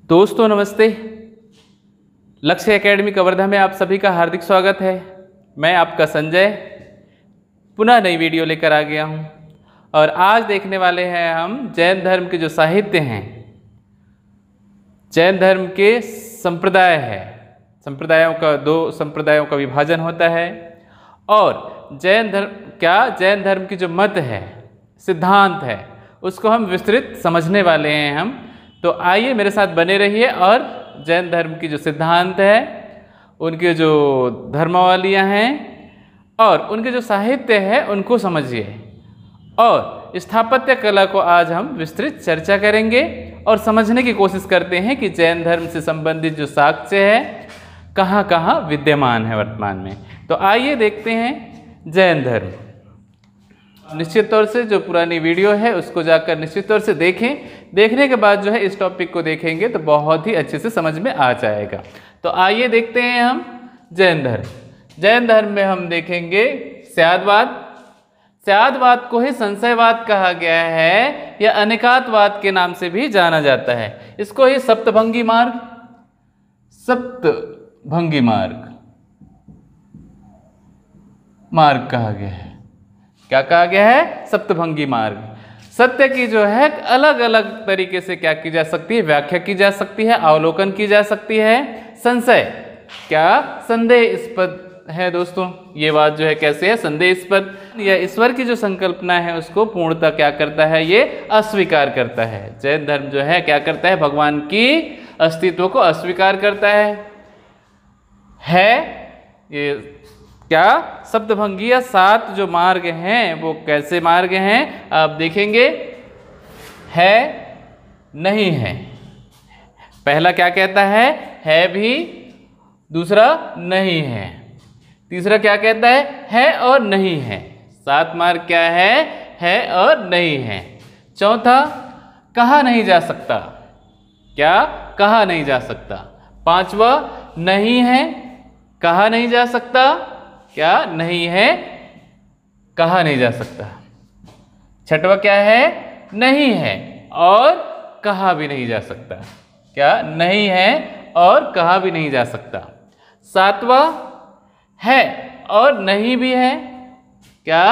दोस्तों नमस्ते। लक्ष्य एकेडमी कवर्धा में आप सभी का हार्दिक स्वागत है। मैं आपका संजय पुनः नई वीडियो लेकर आ गया हूं और आज देखने वाले हैं हम जैन धर्म के जो साहित्य हैं, जैन धर्म के संप्रदाय है। दो संप्रदायों का विभाजन होता है और जैन धर्म की जो मत है, सिद्धांत है, उसको हम विस्तृत समझने वाले हैं हम। तो आइए मेरे साथ बने रहिए और जैन धर्म की जो सिद्धांत है, उनके जो धर्मावलियाँ हैं और उनके जो साहित्य है उनको समझिए और स्थापत्य कला को आज हम विस्तृत चर्चा करेंगे और समझने की कोशिश करते हैं कि जैन धर्म से संबंधित जो साक्ष्य है कहाँ कहाँ विद्यमान है वर्तमान में। तो आइए देखते हैं जैन धर्म। निश्चित तौर से जो पुरानी वीडियो है उसको जाकर निश्चित तौर से देखें। देखने के बाद जो है इस टॉपिक को देखेंगे तो बहुत ही अच्छे से समझ में आ जाएगा। तो आइए देखते हैं हम जैन धर्म। जैन धर्म में हम देखेंगे स्यादवाद। स्यादवाद को ही संशयवाद कहा गया है या अनेकातवाद के नाम से भी जाना जाता है। इसको ही सप्तभंगी मार्ग कहा गया है। क्या कहा गया है? सप्तभंगी मार्ग। सत्य की जो है अलग अलग तरीके से क्या की जा सकती है, व्याख्या की जा सकती है, अवलोकन की जा सकती है। संशय क्या संदेहास्पद है दोस्तों। ये बात जो है कैसे है? संदेहास्पद या ईश्वर की जो संकल्पना है उसको पूर्णतः क्या करता है? ये अस्वीकार करता है। जैन धर्म जो है क्या करता है? भगवान की अस्तित्व को अस्वीकार करता है। ये क्या सप्तभंगी या 7 जो मार्ग हैं वो कैसे मार्ग हैं आप देखेंगे। है नहीं है। पहला क्या कहता है भी, दूसरा नहीं है, तीसरा क्या कहता है और नहीं है। 7 मार्ग क्या है और नहीं है। चौथा कहा नहीं जा सकता। क्या कहा नहीं जा सकता। पांचवा नहीं है, कहा नहीं जा सकता। क्या नहीं है, कहा नहीं जा सकता। छठवा क्या है? नहीं है और कहा भी नहीं जा सकता। क्या नहीं है और कहा भी नहीं जा सकता। सातवां है और नहीं भी है। क्या?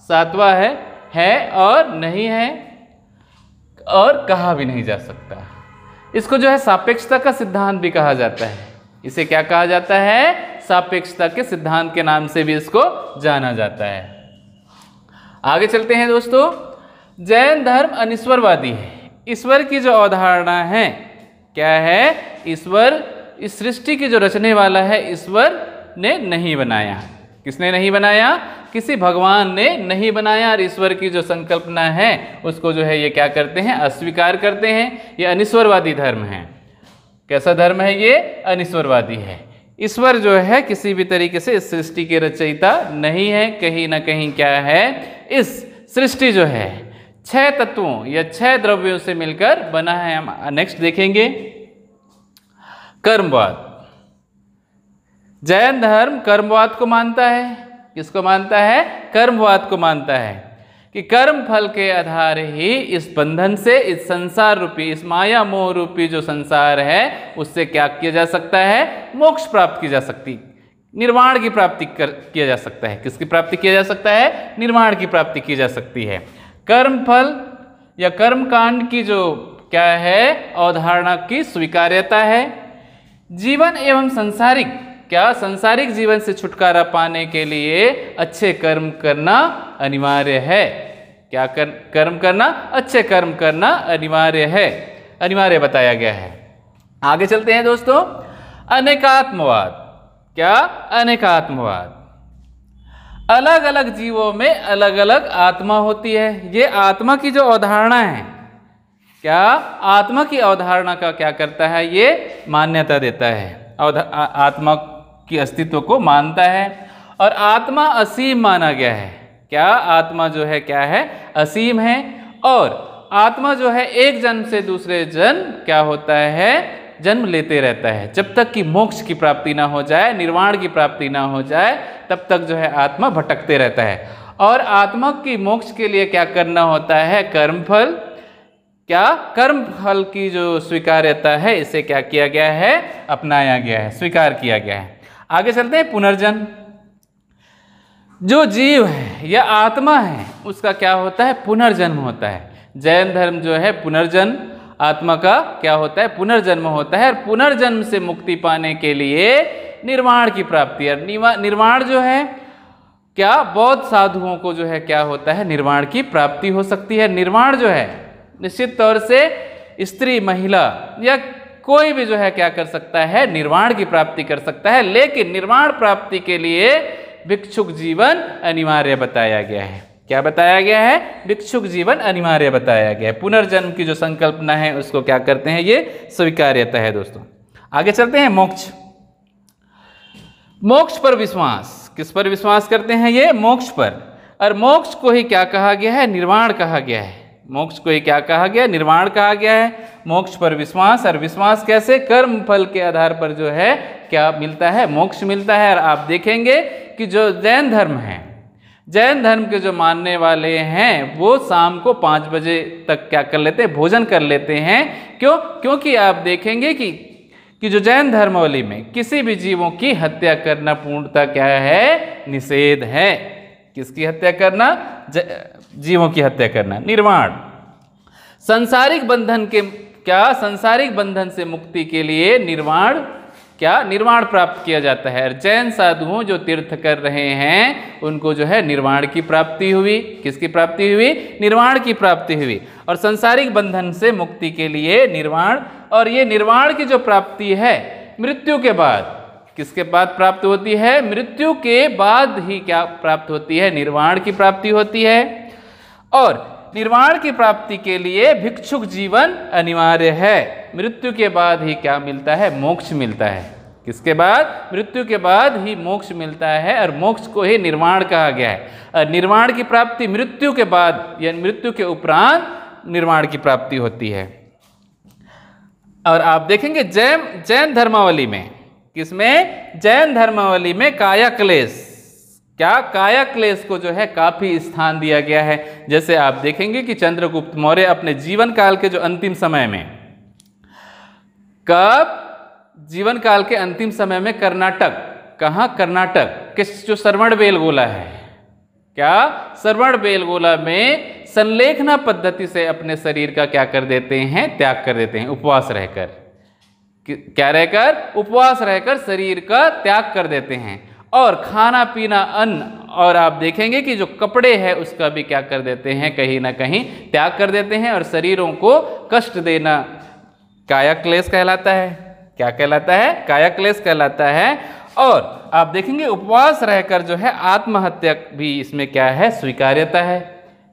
सातवां है और नहीं है और कहा भी नहीं जा सकता। इसको जो है सापेक्षता का सिद्धांत भी कहा जाता है। इसे क्या कहा जाता है? सापेक्षता के सिद्धांत के नाम से भी इसको जाना जाता है। आगे चलते हैं दोस्तों। जैन धर्म अनिश्वरवादी है। ईश्वर की जो अवधारणा है क्या है? ईश्वर इस सृष्टि की जो रचने वाला है ईश्वर ने नहीं बनाया। किसने नहीं बनाया? किसी भगवान ने नहीं बनाया। और ईश्वर की जो संकल्पना है उसको जो है ये क्या करते हैं? अस्वीकार करते हैं। ये अनिश्वरवादी धर्म है। कैसा धर्म है ये? अनिश्वरवादी है। ईश्वर जो है किसी भी तरीके से इस सृष्टि के रचयिता नहीं है। कहीं ना कहीं क्या है? इस सृष्टि जो है 6 तत्वों या 6 द्रव्यों से मिलकर बना है। हम नेक्स्ट देखेंगे कर्मवाद। जैन धर्म कर्मवाद को मानता है। किसको मानता है? कर्मवाद को मानता है कि कर्म फल के आधार ही इस बंधन से, इस संसार रूपी, इस माया मोह रूपी जो संसार है उससे क्या किया जा सकता है? मोक्ष प्राप्त की जा सकती, निर्वाण की प्राप्ति किया जा सकता है। किसकी प्राप्ति किया जा सकता है? निर्वाण की प्राप्ति की जा सकती है। कर्म फल या कर्म कांड की जो क्या है अवधारणा की स्वीकार्यता है। जीवन एवं सांसारिक जीवन से छुटकारा पाने के लिए अच्छे कर्म करना अनिवार्य है। क्या कर्म करना? अच्छे कर्म करना अनिवार्य है, अनिवार्य बताया गया है। आगे चलते हैं दोस्तों। अनेकात्मवाद। क्या? अनेकात्मवाद। अलग अलग जीवों में अलग अलग आत्मा होती है। ये आत्मा की जो अवधारणा है, क्या आत्मा की अवधारणा का क्या करता है? ये मान्यता देता है, आत्मा की अस्तित्व को मानता है। और आत्मा असीम माना गया है। क्या? आत्मा जो है क्या है? असीम है। और आत्मा जो है एक जन्म से दूसरे जन्म क्या होता है? जन्म लेते रहता है। जब तक कि मोक्ष की प्राप्ति ना हो जाए, निर्वाण की प्राप्ति ना हो जाए, तब तक जो है आत्मा भटकते रहता है। और आत्मा की मोक्ष के लिए क्या करना होता है? कर्मफल क्या कर्म फल की जो स्वीकार्यता है इसे क्या किया गया है, अपनाया गया है, स्वीकार किया गया है। आगे चलते हैं, पुनर्जन्म। जो जीव है या आत्मा है उसका क्या होता है, पुनर्जन्म होता है। जैन धर्म जो है पुनर्जन्म, आत्मा का क्या होता है, पुनर्जन्म होता है। और पुनर्जन्म से मुक्ति पाने के लिए निर्वाण की प्राप्ति है। निर्वाण जो है क्या, बौद्ध साधुओं को जो है क्या होता है, निर्वाण की प्राप्ति हो सकती है। निर्वाण जो है निश्चित तौर से स्त्री, महिला या कोई भी जो है क्या कर सकता है, निर्वाण की प्राप्ति कर सकता है। लेकिन निर्वाण प्राप्ति के लिए भिक्षुक जीवन अनिवार्य बताया गया है। क्या बताया गया है, भिक्षुक जीवन अनिवार्य बताया गया है। पुनर्जन्म की जो संकल्पना है उसको क्या करते हैं, ये स्वीकार्यता है दोस्तों। आगे चलते हैं, मोक्ष। मोक्ष पर विश्वास, किस पर विश्वास करते हैं, ये मोक्ष पर। और मोक्ष को ही क्या कहा गया है, निर्वाण कहा गया है। मोक्ष को ही क्या कहा गया, निर्वाण कहा गया है। मोक्ष पर विश्वास, और विश्वास कैसे, कर्म फल के आधार पर जो है क्या मिलता है, मोक्ष मिलता है। और आप देखेंगे कि जो जैन धर्म है, जैन धर्म के जो मानने वाले हैं वो शाम को 5 बजे तक क्या कर लेते हैं, भोजन कर लेते हैं। क्यों, क्योंकि आप देखेंगे कि जो जैन धर्मावली में किसी भी जीवों की हत्या करना पूर्णतः क्या है, निषेध है। किसकी हत्या करना, जीवों की हत्या करना, निर्वाण। सांसारिक बंधन के क्या, सांसारिक बंधन से मुक्ति के लिए निर्वाण क्या, निर्वाण प्राप्त किया जाता है। और जैन साधुओं जो तीर्थ कर रहे हैं उनको जो है निर्वाण की प्राप्ति हुई। किसकी प्राप्ति हुई, निर्वाण की प्राप्ति हुई। और सांसारिक बंधन से मुक्ति के लिए निर्वाण, और ये निर्वाण की जो प्राप्ति है मृत्यु के बाद, किसके बाद प्राप्त होती है, मृत्यु के बाद ही क्या प्राप्त होती है, निर्वाण की प्राप्ति होती है। और निर्वाण की प्राप्ति के लिए भिक्षुक जीवन अनिवार्य है। मृत्यु के बाद ही क्या मिलता है, मोक्ष मिलता है। किसके बाद, मृत्यु के बाद ही मोक्ष मिलता है। और मोक्ष को ही निर्वाण कहा गया है। और निर्वाण की प्राप्ति मृत्यु के बाद या मृत्यु के उपरांत निर्वाण की प्राप्ति होती है। और आप देखेंगे जैन धर्मावली में, किसमें, जैन धर्मावली में काया क्लेश, क्या, काया क्लेश को जो है काफी स्थान दिया गया है। जैसे आप देखेंगे कि चंद्रगुप्त मौर्य अपने जीवन काल के जो अंतिम समय में, कब, जीवन काल के अंतिम समय में कर्नाटक, कहाँ, कर्नाटक, किस, जो श्रवण बेलगोला है, क्या, श्रवण बेलगोला में संलेखना पद्धति से अपने शरीर का क्या कर देते हैं, त्याग कर देते हैं, उपवास रहकर। क्या रहकर, उपवास रहकर शरीर का त्याग कर देते हैं। और खाना पीना, अन्न, और आप देखेंगे कि जो कपड़े हैं उसका भी क्या कर देते हैं, कहीं ना कहीं त्याग कर देते हैं। और शरीरों को कष्ट देना काया क्लेश कहलाता है। क्या कहलाता है, काया क्लेश कहलाता है। और आप देखेंगे उपवास रहकर जो है आत्महत्या भी इसमें क्या है, स्वीकार्यता है।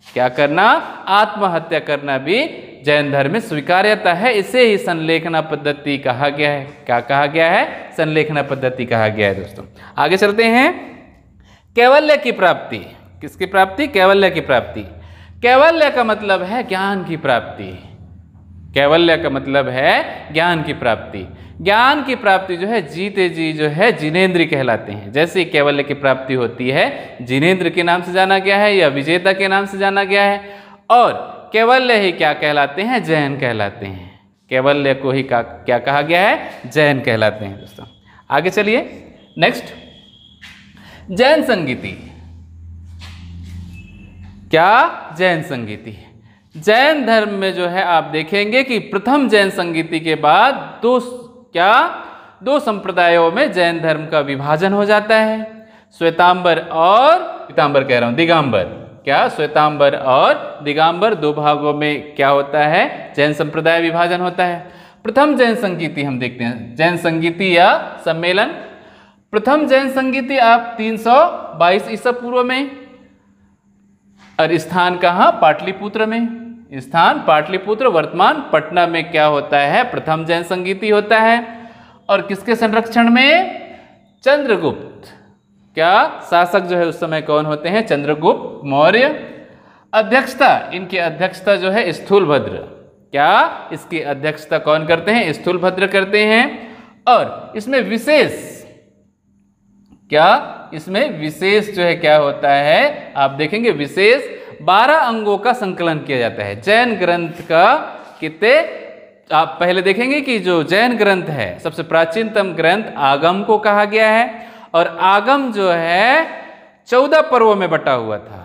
क्या करना, आत्महत्या करना भी जैन धर्म में स्वीकार्यता है। इसे ही संलेखना पद्धति कहा गया है। क्या कहा गया है, संलेखना पद्धति कहा गया है दोस्तों। आगे चलते हैं, कैवल्य की प्राप्ति। किसकी प्राप्ति, कैवल्य की प्राप्ति। कैवल्य का मतलब है ज्ञान की प्राप्ति। कैवल्य का मतलब है ज्ञान की प्राप्ति। ज्ञान की प्राप्ति जो है जीते जी जो है जिनेन्द्र कहलाते हैं। जैसे कैवल्य की प्राप्ति होती है, जिनेन्द्र के नाम से जाना गया है या विजेता के नाम से जाना गया है। और कैवल्य ही क्या कहलाते हैं, जैन कहलाते हैं। कैवल्य को ही क्या कहा गया है, जैन कहलाते हैं दोस्तों। आगे चलिए, नेक्स्ट, जैन संगीति। क्या, जैन संगीति। जैन धर्म में जो है आप देखेंगे कि प्रथम जैन संगीति के बाद दो संप्रदायों में जैन धर्म का विभाजन हो जाता है। श्वेतांबर और पीतांबर कह रहा हूं, दिगंबर। क्या, श्वेतांबर और दिगंबर, दो भागों में क्या होता है, जैन संप्रदाय विभाजन होता है। प्रथम जैन संगीति हम देखते हैं, जैन संगीति या सम्मेलन। प्रथम जैन संगीति आप 322 ईसा पूर्व में, और स्थान कहाँ, पाटलिपुत्र में। स्थान पाटलिपुत्र, वर्तमान पटना में क्या होता है, प्रथम जैन संगीति होता है। और किसके संरक्षण में, चंद्रगुप्त। क्या, शासक जो है उस समय कौन होते हैं, चंद्रगुप्त मौर्य। अध्यक्षता, इनकी अध्यक्षता जो है स्थूलभद्र। क्या, इसकी अध्यक्षता कौन करते हैं, स्थूलभद्र करते हैं। और इसमें विशेष, क्या, इसमें विशेष जो है क्या होता है, आप देखेंगे विशेष 12 अंगों का संकलन किया जाता है। जैन ग्रंथ का कितने आप पहले देखेंगे कि जो जैन ग्रंथ है सबसे प्राचीनतम ग्रंथ आगम को कहा गया है, और आगम जो है 14 पर्वों में बटा हुआ था।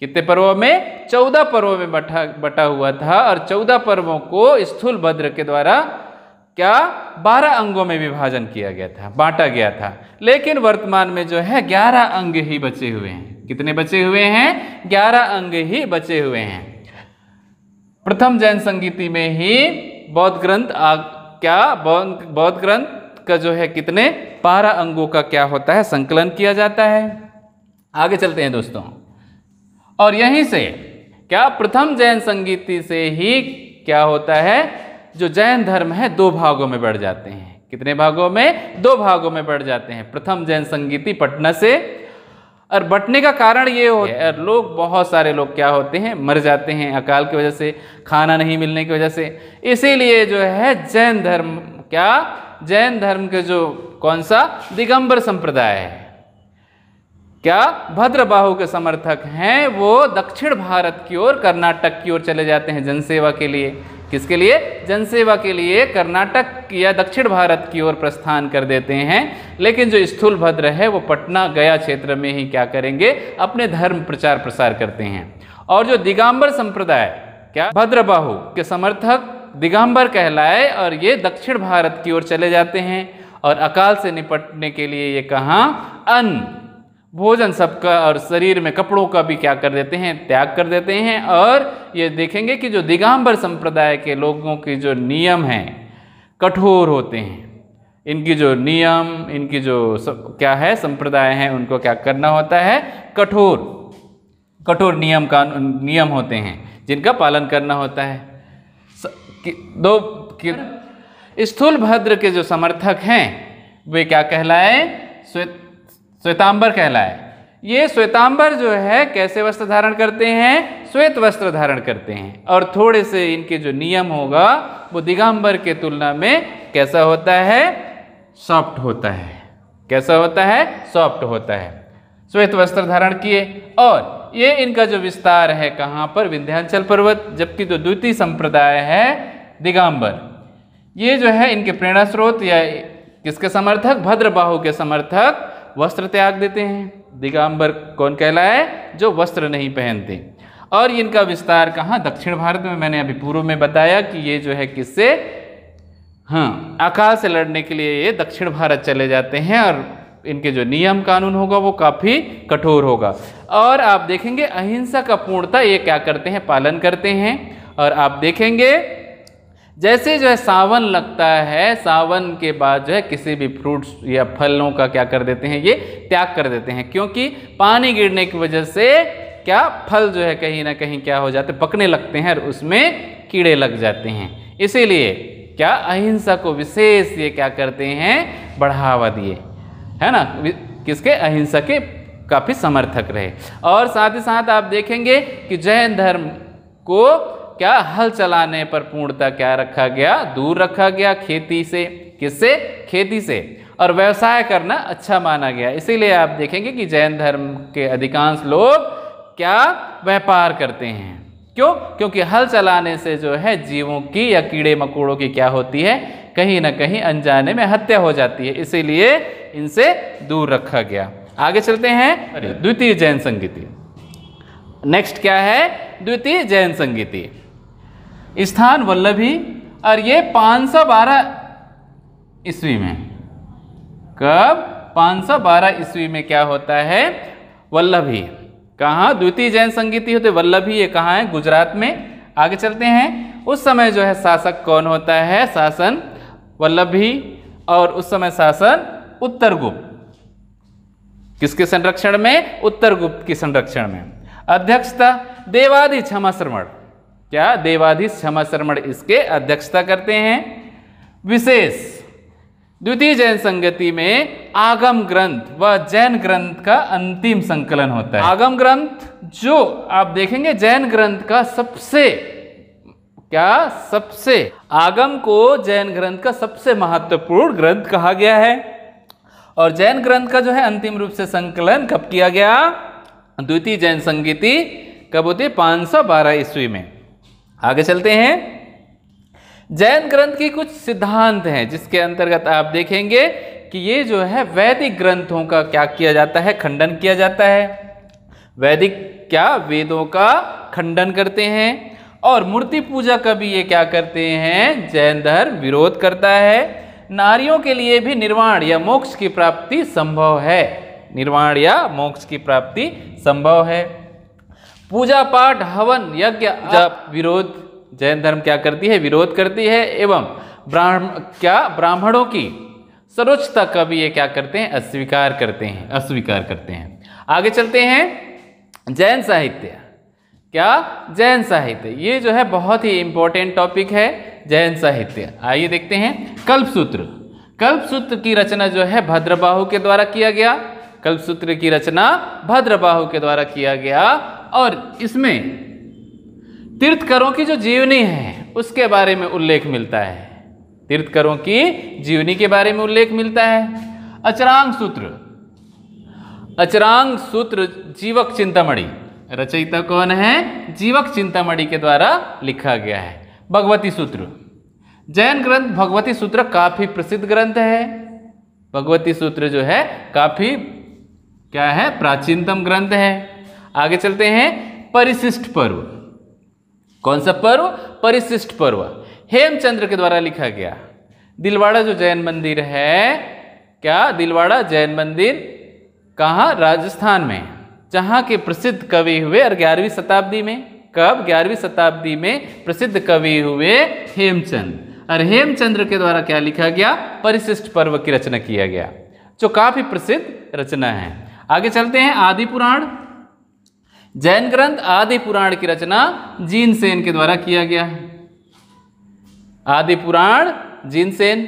कितने पर्वों में? 14 पर्वों में बटा हुआ था, और 14 पर्वों को स्थूलभद्र के द्वारा क्या 12 अंगों में विभाजन किया गया था, बांटा गया था। लेकिन वर्तमान में जो है 11 अंग ही बचे हुए हैं। कितने बचे हुए हैं? 11 अंग ही बचे हुए हैं। प्रथम जैन संगीति में ही बौद्ध ग्रंथ बौद्ध ग्रंथ का जो है कितने 12 अंगों का क्या होता है, संकलन किया जाता है। आगे चलते हैं दोस्तों, और यहीं से क्या प्रथम जैन संगीति से ही क्या होता है, जो जैन धर्म है 2 भागों में बढ़ जाते हैं। कितने भागों में? 2 भागों में बढ़ जाते हैं। प्रथम जैन संगीति पटना से, और बंटने का कारण ये हो है, लोग बहुत सारे लोग क्या होते हैं, मर जाते हैं अकाल की वजह से, खाना नहीं मिलने की वजह से। इसीलिए जो है जैन धर्म क्या, जैन धर्म के जो कौन सा दिगंबर संप्रदाय है, क्या भद्रबाहु के समर्थक हैं, वो दक्षिण भारत की ओर, कर्नाटक की ओर चले जाते हैं जनसेवा के लिए। किसके लिए? जनसेवा के लिए कर्नाटक या दक्षिण भारत की ओर प्रस्थान कर देते हैं। लेकिन जो स्थूलभद्र है वो पटना गया क्षेत्र में ही क्या करेंगे, अपने धर्म प्रचार प्रसार करते हैं। और जो दिगंबर संप्रदाय क्या भद्रबाहु के समर्थक दिगंबर कहलाए, और ये दक्षिण भारत की ओर चले जाते हैं, और अकाल से निपटने के लिए ये कहाँ अन्न भोजन सबका और शरीर में कपड़ों का भी क्या कर देते हैं, त्याग कर देते हैं। और ये देखेंगे कि जो दिगंबर संप्रदाय के लोगों के जो नियम हैं कठोर होते हैं। इनकी जो नियम, इनकी जो क्या है संप्रदाय हैं, उनको क्या करना होता है, कठोर नियम होते हैं जिनका पालन करना होता है। स्थूलभद्र के जो समर्थक हैं वे क्या कहलाए, श्वेतांबर कहलाए। ये श्वेतांबर जो है कैसे वस्त्र धारण करते हैं, श्वेत वस्त्र धारण करते हैं, और थोड़े से इनके जो नियम होगा वो दिगंबर के तुलना में कैसा होता है, सॉफ्ट होता है। कैसा होता है? सॉफ्ट होता है। श्वेत वस्त्र धारण किए, और ये इनका जो विस्तार है कहाँ पर, विंध्याचल पर्वत। जबकि जो द्वितीय संप्रदाय है दिगंबर, ये जो है इनके प्रेरणा स्रोत या किसके समर्थक, भद्रबाहु के समर्थक वस्त्र त्याग देते हैं। दिगंबर कौन कहलाए, जो वस्त्र नहीं पहनते। और इनका विस्तार कहाँ, दक्षिण भारत में। मैंने अभी पूर्व में बताया कि ये जो है किससे, हाँ, अकाल से लड़ने के लिए ये दक्षिण भारत चले जाते हैं, और इनके जो नियम कानून होगा वो काफ़ी कठोर होगा। और आप देखेंगे अहिंसा का पूर्णता ये क्या करते हैं, पालन करते हैं। और आप देखेंगे जैसे जो है सावन लगता है, सावन के बाद जो है किसी भी फ्रूट्स या फलों का क्या कर देते हैं, ये त्याग कर देते हैं। क्योंकि पानी गिरने की वजह से क्या फल जो है कहीं ना कहीं क्या हो जाते, पकने लगते हैं, और उसमें कीड़े लग जाते हैं। इसीलिए क्या अहिंसा को विशेष ये क्या करते हैं, बढ़ावा दिए, है ना, किसके, अहिंसा के काफ़ी समर्थक रहे। और साथ ही साथ आप देखेंगे कि जैन धर्म को क्या हल चलाने पर पूर्णता क्या रखा गया, दूर रखा गया खेती से। किससे? खेती से। और व्यवसाय करना अच्छा माना गया। इसीलिए आप देखेंगे कि जैन धर्म के अधिकांश लोग क्या व्यापार करते हैं। क्यों? क्योंकि हल चलाने से जो है जीवों की या कीड़े मकोड़ों की क्या होती है, कहीं ना कहीं अनजाने में हत्या हो जाती है। इसीलिए इनसे दूर रखा गया। आगे चलते हैं, द्वितीय जैन संगीति। नेक्स्ट क्या है, द्वितीय जैन संगीति। स्थान वल्लभी, और ये 512 ईस्वी में, कब, 512 ईस्वी में क्या होता है, वल्लभी। कहाँ द्वितीय जैन संगीति होते, वल्लभी ये कहाँ है, गुजरात में। आगे चलते हैं, उस समय जो है शासक कौन होता है, शासन वल्लभी, और उस समय शासन उत्तरगुप्त। किसके संरक्षण में, उत्तरगुप्त की संरक्षण में। अध्यक्षता देवाधीश क्षमाश्रमण, क्या देवाधीश क्षमाश्रमण इसके अध्यक्षता करते हैं। विशेष द्वितीय जैन संगति में आगम ग्रंथ व जैन ग्रंथ का अंतिम संकलन होता है। आगम ग्रंथ जो आप देखेंगे जैन ग्रंथ का सबसे आगम को जैन ग्रंथ का सबसे महत्वपूर्ण ग्रंथ कहा गया है। और जैन ग्रंथ का जो है अंतिम रूप से संकलन कब किया गया, द्वितीय जैन संगीति कब होती है, 512 ईस्वी में। आगे चलते हैं, जैन ग्रंथ की कुछ सिद्धांत हैं जिसके अंतर्गत आप देखेंगे कि ये जो है वैदिक ग्रंथों का क्या किया जाता है, खंडन किया जाता है। वैदिक क्या वेदों का खंडन करते हैं और मूर्ति पूजा का भी ये क्या करते हैं, जैन धर्म विरोध करता है। नारियों के लिए भी निर्वाण या मोक्ष की प्राप्ति संभव है, निर्वाण या मोक्ष की प्राप्ति संभव है। पूजा पाठ हवन यज्ञ जब विरोध जैन धर्म क्या करती है, विरोध करती है। एवं ब्राह्मणों की सर्वोच्चता का भी ये क्या करते हैं, अस्वीकार करते हैं। आगे चलते हैं। जैन साहित्य क्या, जैन साहित्य ये जो है बहुत ही इंपॉर्टेंट टॉपिक है, जैन साहित्य। आइए देखते हैं। कल्पसूत्र की रचना जो है भद्रबाहु के द्वारा किया गया। कल्पसूत्र की रचना भद्रबाहु के द्वारा किया गया और इसमें तीर्थकरों की जो जीवनी है उसके बारे में उल्लेख मिलता है। तीर्थकरों की जीवनी के बारे में उल्लेख मिलता है। अचरांग सूत्र जीवक चिंतामणि, रचयिता कौन है, जीवक चिंतामणि के द्वारा लिखा गया है। भगवती सूत्र, जैन ग्रंथ भगवती सूत्र काफी प्रसिद्ध ग्रंथ है। भगवती सूत्र जो है काफी क्या है, प्राचीनतम ग्रंथ है। आगे चलते हैं। परिशिष्ट पर्व, कौन सा पर्व, परिशिष्ट पर्व हेमचंद्र के द्वारा लिखा गया। दिलवाड़ा जो जैन मंदिर है, क्या दिलवाड़ा जैन मंदिर कहाँ, राजस्थान में, जहाँ के प्रसिद्ध कवि हुए 11वीं शताब्दी में। कब, 11वीं शताब्दी में प्रसिद्ध कवि हुए हेमचंद, और हेमचंद्र के द्वारा क्या लिखा गया, परिशिष्ट पर्व की रचना किया गया, जो काफी प्रसिद्ध रचना है। आगे चलते हैं। आदि पुराण, जैन ग्रंथ आदि पुराण की रचना जीनसेन के द्वारा किया गया। आदि पुराण जीनसेन।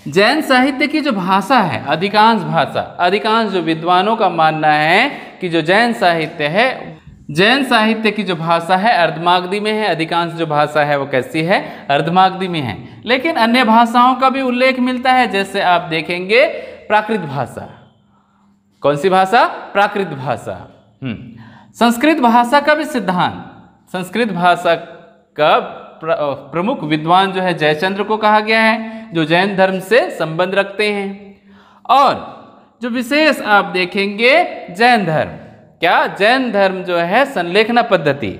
जैन साहित्य की जो भाषा है, अधिकांश जो विद्वानों का मानना है कि जो जैन साहित्य है, जैन साहित्य की जो भाषा है अर्धमागधी में है। अधिकांश जो भाषा है वो कैसी है, अर्धमागधी में है। लेकिन अन्य भाषाओं का भी उल्लेख मिलता है, जैसे आप देखेंगे प्राकृत भाषा। कौन सी भाषा, प्राकृत भाषा। संस्कृत भाषा का भी सिद्धांत, संस्कृत भाषा का प्रमुख विद्वान जो है जयचंद्र को कहा गया है, जो जैन धर्म से संबंध रखते हैं। और जो विशेष आप देखेंगे जैन धर्म, क्या जैन धर्म जो है संलेखना पद्धति,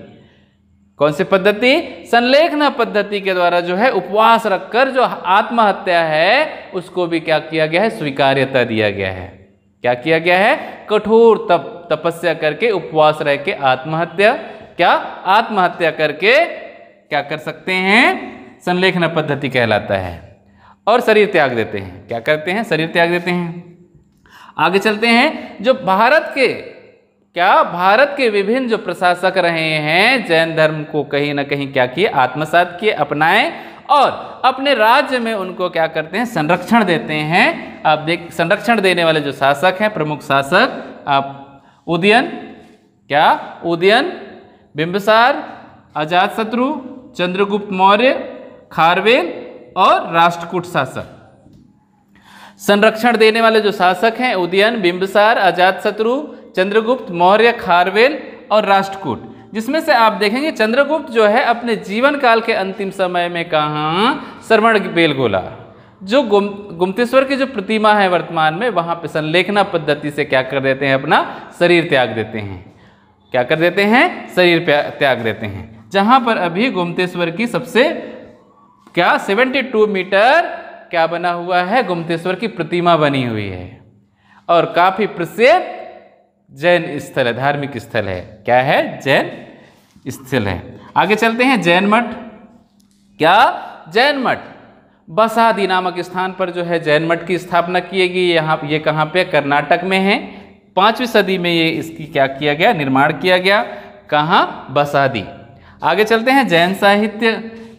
कौन सी पद्धति, संलेखना पद्धति के द्वारा जो है उपवास रखकर जो आत्महत्या है उसको भी क्या किया गया है, स्वीकार्यता दिया गया है। क्या किया गया है, कठोर तपस्या करके उपवास रह के आत्महत्या करके क्या कर सकते हैं, संलेखना पद्धति कहलाता है। और शरीर त्याग देते हैं, क्या करते हैं, शरीर त्याग देते हैं। आगे चलते हैं। जो भारत के विभिन्न जो प्रशासक रहे हैं जैन धर्म को कहीं ना कहीं क्या किए, आत्मसात किए, अपनाए और अपने राज्य में उनको क्या करते हैं, संरक्षण देते हैं। आप संरक्षण देने वाले जो शासक हैं, प्रमुख शासक आप उदयन, बिंबिसार, अजातशत्रु, चंद्रगुप्त मौर्य, खारवेल और राष्ट्रकूट शासक। संरक्षण देने वाले जो शासक हैं उदयन, बिंबिसार, अजातशत्रु, चंद्रगुप्त मौर्य, खारवेल और राष्ट्रकूट, जिसमें से आप देखेंगे चंद्रगुप्त जो है अपने जीवन काल के अंतिम समय में कहाँ, श्रवण बेलगोला, जो गुमतेश्वर की जो प्रतिमा है वर्तमान में, वहाँ पे संलेखना पद्धति से क्या कर देते हैं, अपना शरीर त्याग देते हैं। क्या कर देते हैं, शरीर त्याग देते हैं। जहाँ पर अभी गुमतेश्वर की सबसे 72 मीटर क्या बना हुआ है, गुमतेश्वर की प्रतिमा बनी हुई है और काफी प्रसिद्ध जैन स्थल है, धार्मिक स्थल है। क्या है, जैन स्थल है। आगे चलते हैं। जैन मठ, क्या जैन मठ बसादी नामक स्थान पर जो है जैन मठ की स्थापना की गई। ये कहाँ पे, कर्नाटक में है। 5वीं सदी में ये इसकी क्या किया गया, निर्माण किया गया। कहाँ, बसादी। आगे चलते हैं। जैन साहित्य,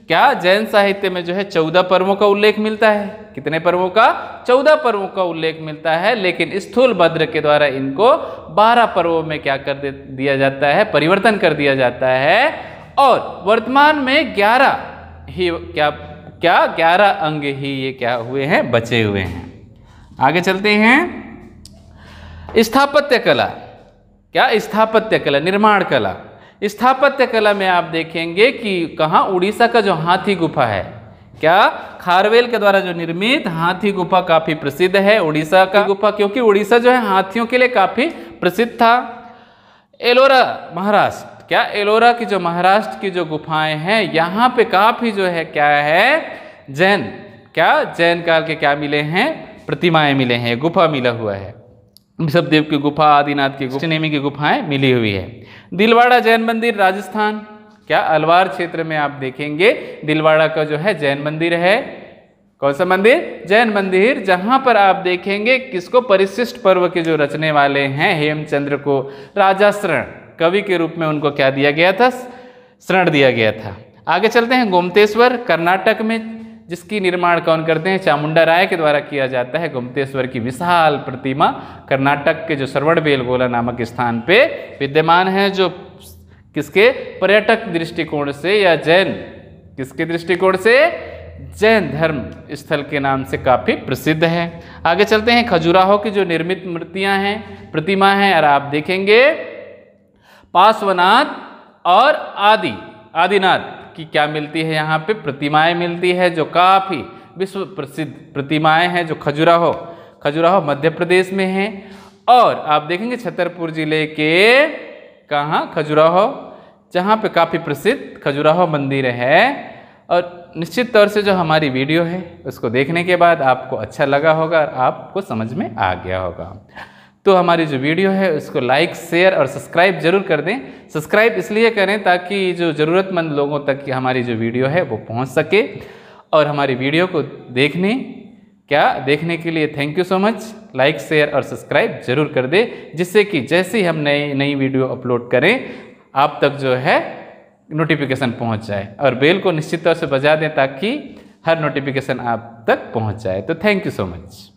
क्या जैन साहित्य में जो है 14 पर्वों का उल्लेख मिलता है। कितने पर्वों का, 14 पर्वों का उल्लेख मिलता है, लेकिन स्थूलभद्र के द्वारा इनको 12 पर्वों में क्या कर दिया जाता है, परिवर्तन कर दिया जाता है। और वर्तमान में 11 ही 11 अंग ही ये क्या हुए हैं, बचे हुए हैं। आगे चलते हैं। स्थापत्य कला, क्या स्थापत्य कला, निर्माण कला। स्थापत्य कला में आप देखेंगे कि कहाँ उड़ीसा का जो हाथी गुफा है, क्या खारवेल के द्वारा जो निर्मित हाथी गुफा काफी प्रसिद्ध है उड़ीसा का गुफा, क्योंकि उड़ीसा जो है हाथियों के लिए काफी प्रसिद्ध था। एलोरा महाराष्ट्र, क्या एलोरा की जो महाराष्ट्र की जो गुफाएं हैं यहाँ पे काफी जो है क्या है जैन, क्या जैन काल के क्या मिले हैं, प्रतिमाएं मिले हैं, गुफा मिला हुआ है। ऋषभदेव की गुफा, आदिनाथ की गुफा, नेमी की गुफाएं मिली हुई है। दिलवाड़ा जैन मंदिर राजस्थान, क्या अलवार क्षेत्र में आप देखेंगे दिलवाड़ा का जो है जैन मंदिर है। कौन सा मंदिर? जैन मंदिर, जहां पर आप देखेंगे किसको परिशिष्ट पर्व के जो रचने वाले हैं हेमचंद्र को राजा शरण कवि के रूप में उनको क्या दिया गया था? शरण दिया गया था। आगे चलते हैं गोमतेश्वर कर्नाटक में, जिसकी निर्माण कौन करते हैं? चामुंडा राय के द्वारा किया जाता है। गोमतेश्वर की विशाल प्रतिमा कर्नाटक के जो श्रवणबेलगोला नामक स्थान पे विद्यमान है, जो किसके पर्यटक दृष्टिकोण से या जैन किसके दृष्टिकोण से? जैन धर्म स्थल के नाम से काफी प्रसिद्ध है। आगे चलते हैं खजुराहो की जो निर्मित मूर्तियां हैं, प्रतिमा हैं, और आप देखेंगे पार्श्वनाथ और आदिनाथ की क्या मिलती है यहाँ पे? प्रतिमाएं मिलती है, जो काफी विश्व प्रसिद्ध प्रतिमाएं हैं, जो खजुराहो मध्य प्रदेश में हैं। और आप देखेंगे छतरपुर जिले के कहाँ? खजुराहो, जहाँ पे काफी प्रसिद्ध खजुराहो मंदिर है। और निश्चित तौर से जो हमारी वीडियो है उसको देखने के बाद आपको अच्छा लगा होगा और आपको समझ में आ गया होगा। तो हमारी जो वीडियो है उसको लाइक, शेयर और सब्सक्राइब जरूर कर दें। सब्सक्राइब इसलिए करें ताकि जो ज़रूरतमंद लोगों तक की हमारी जो वीडियो है वो पहुंच सके। और हमारी वीडियो को देखने के लिए thank you so much. Like, share और सब्सक्राइब जरूर कर दें, जिससे कि जैसे ही हम नई वीडियो अपलोड करें आप तक जो है नोटिफिकेशन पहुंच जाए, और बेल को निश्चित तौर से बजा दें ताकि हर नोटिफिकेशन आप तक पहुंच जाए। तो थैंक यू सो मच।